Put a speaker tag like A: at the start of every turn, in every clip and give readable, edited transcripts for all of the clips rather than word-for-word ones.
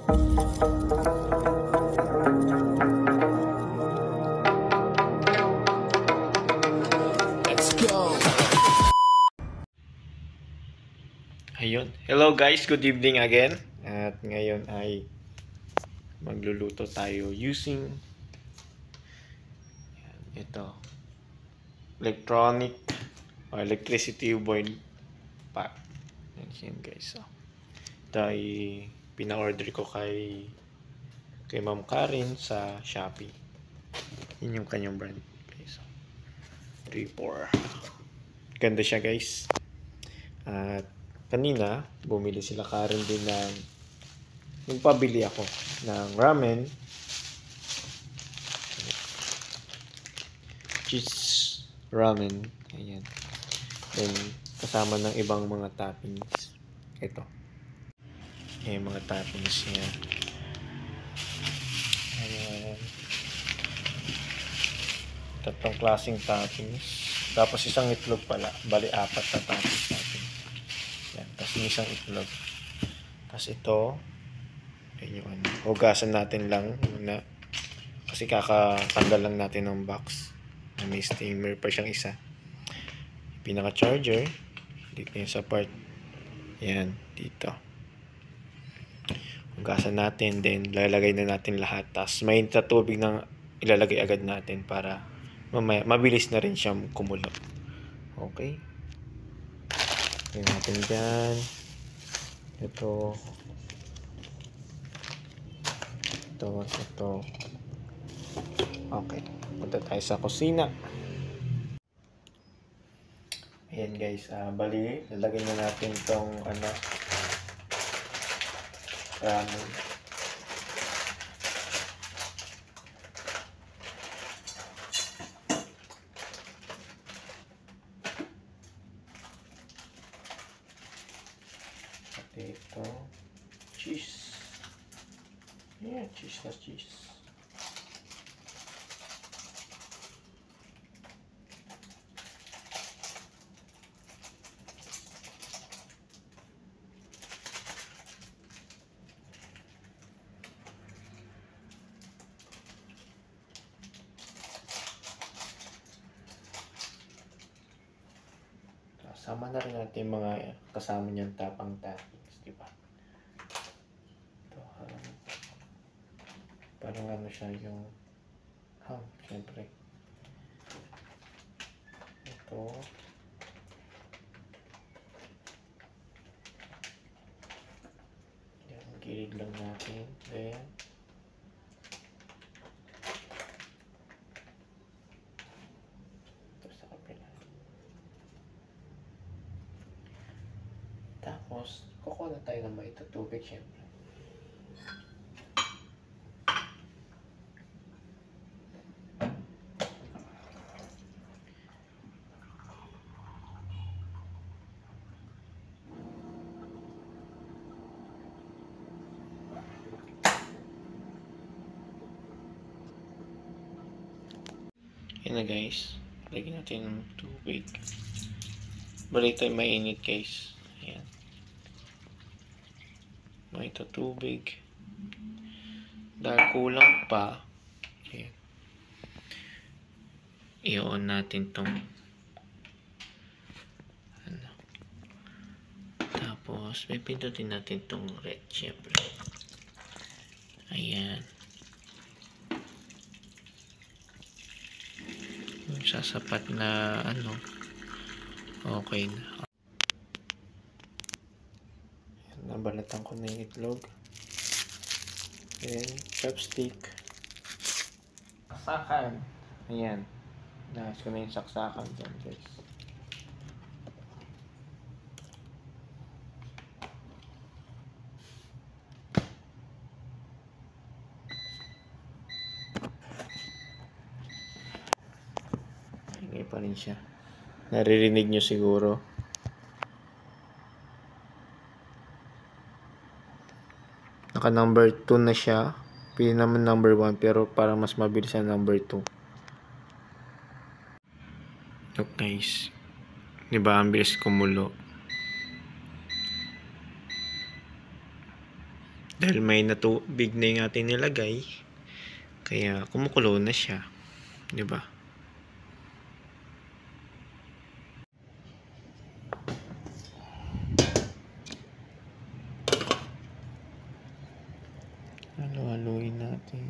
A: Let's go!
B: Ayun. Hello guys, good evening again. At ngayon ay magluluto tayo using ito, electronic or electricity boil pack. Yan guys. So, ito ay pina-order ko kay Ma'am Karen sa Shopee. Yun yung kanyang brand. Okay, so 3-4. Ganda siya guys. At kanina bumili sila Karen din ng pabili ako ng ramen, cheese ramen, ayan. Then kasama ng ibang mga toppings. Ito, ayan, mga toppings niya. Ayan, tatlong klaseng toppings, tapos isang itlog pala, bali 4 na toppings natin. Ayan, tapos isang itlog. Tapos ito, ayan yung ano, hugasan natin lang muna kasi kakatanggal lang natin ng box. May steamer pa siyang isa. Pinaka charger dito yung sa part, yan dito. Hugasan natin, then lalagay na natin lahat. Tapos may tubig na ilalagay agad natin para mamaya mabilis na rin siyang kumulo. Okay, lagyan natin dyan. Ito, okay, punta tayo sa kusina. Ayan guys, bali lalagay na natin tong ano, ramen. At ito, cheese. Yeah, cheese na cheese. Sama na rin natin yung mga kasama niyang tapang toppings, di ba? Ito, parang ano siya yung syempre. Ito. Yan, gilid lang natin. Then, ito sa kapila. Tapos, kukuha na tayo ng maitutubig, syempre. Yan na guys, lagyan natin ng tubig. Balik tayo mainit guys. Ayan, may ito tubig dahil kulang pa. Ayan, i-on natin tong ano, tapos may pindutin natin tong red syempre. Ayan, sasapat na ano, okay na. Nabalatan ko na yung itlog. Then, chopstick. Saksakan. Ayan. Nahas ko na yung saksakan dyan, guys. Hingay pa rin siya. Naririnig nyo siguro. Naka number 2 na siya. Pili naman number 1 pero parang mas mabilis ang number 2. Look guys. Diba ang bilis kumulo. Dahil may natubig na yung ating nilagay, kaya kumukulo na siya. Di ba? Halo-haluin natin.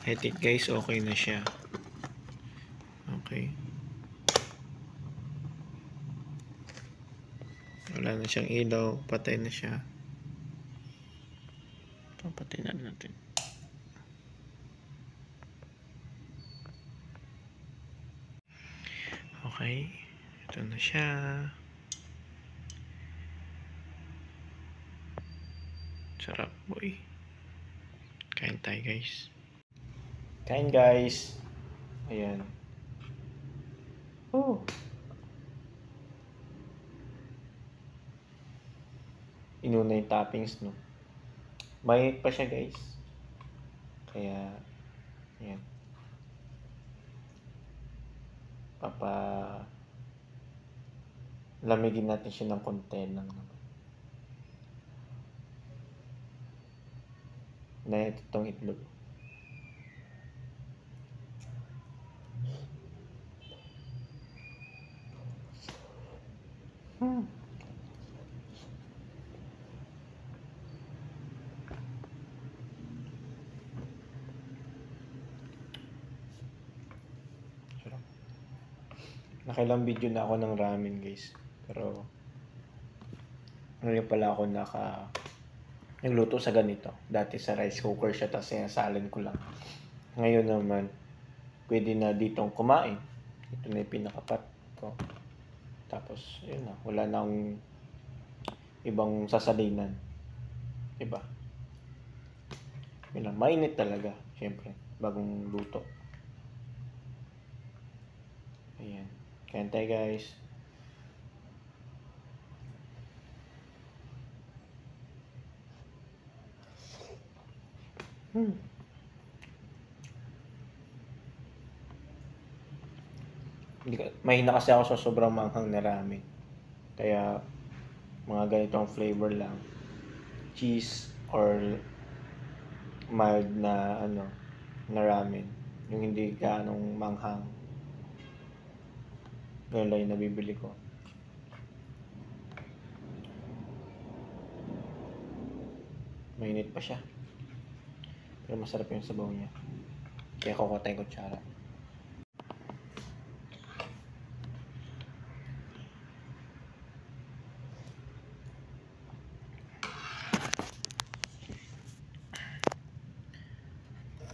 B: I think guys, okay na siya. Okay. Wala na siyang ilaw. Patay na siya. Papatay na natin. Okay. Ito na siya. Sarap boy. Kain tayo guys. Kain guys. Ayan. Oh. Inuna yung toppings, no? Mainit pa siya guys. Kaya, ayan. Lamigin natin siya ng konti lang naman. Na itong itlog. Nakailang video na ako ng ramen guys. Pero ngayon pala ako nagluto sa ganito. Dati sa rice cooker siya, tapos sinasalin ko lang. Ngayon naman, pwede na ditong kumain. Ito na yung pinakapat ko. Tapos, yun na. Wala nang ibang sasalinan. Diba? Yun lang. Mainit talaga. Siyempre. Bagong luto. Ayan. Kain tayo guys. Mahina kasi ako sa sobrang manghang na ramen. Kaya, mga ganitong flavor lang. Cheese or mild na na ramen. Yung hindi gaanong manghang. Ganun lang yung nabibili ko. Mainit pa siya. Pero masarap yung sabaw niya. Kaya kukuha tayong kutsara.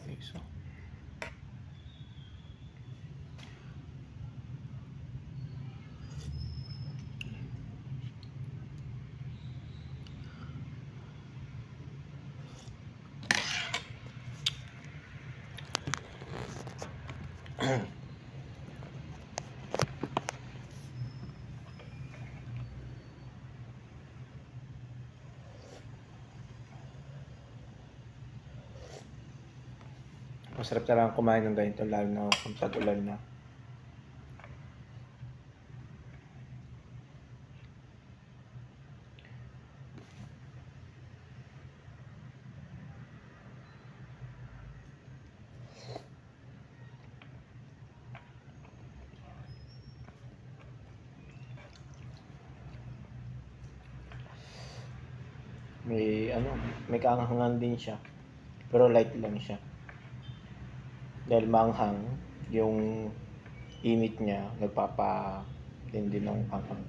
B: Okay, so. Masarap talagang kumain ng ganito, lalo na kung tag-ulan na. May ano, may kaanghangan din siya. Pero light lang siya. Dahil maanghang, yung init niya nagpapatindi ng anghang.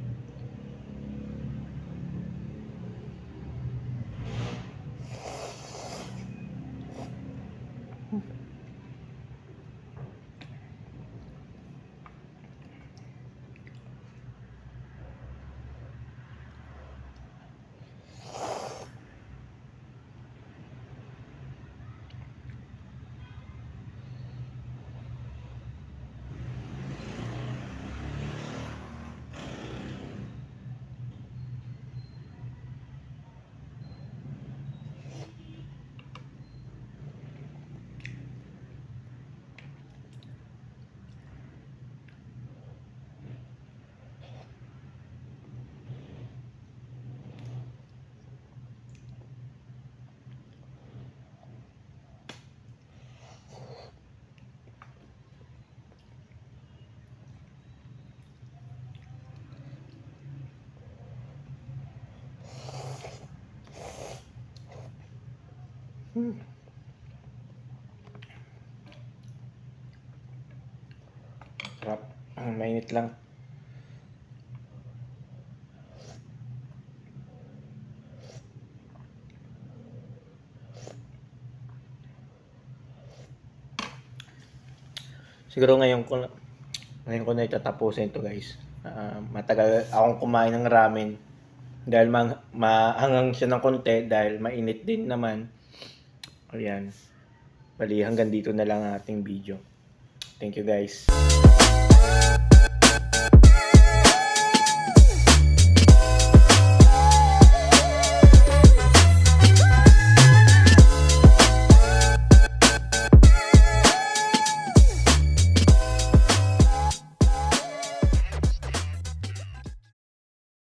B: Sarap. Mainit lang. Siguro ngayon ko na itatapusin ito, guys. Matagal akong kumain ng ramen dahil mahangang siya ng konti dahil mainit din naman. Ayan. Bali, hanggang dito na lang ang ating video. Thank you, guys.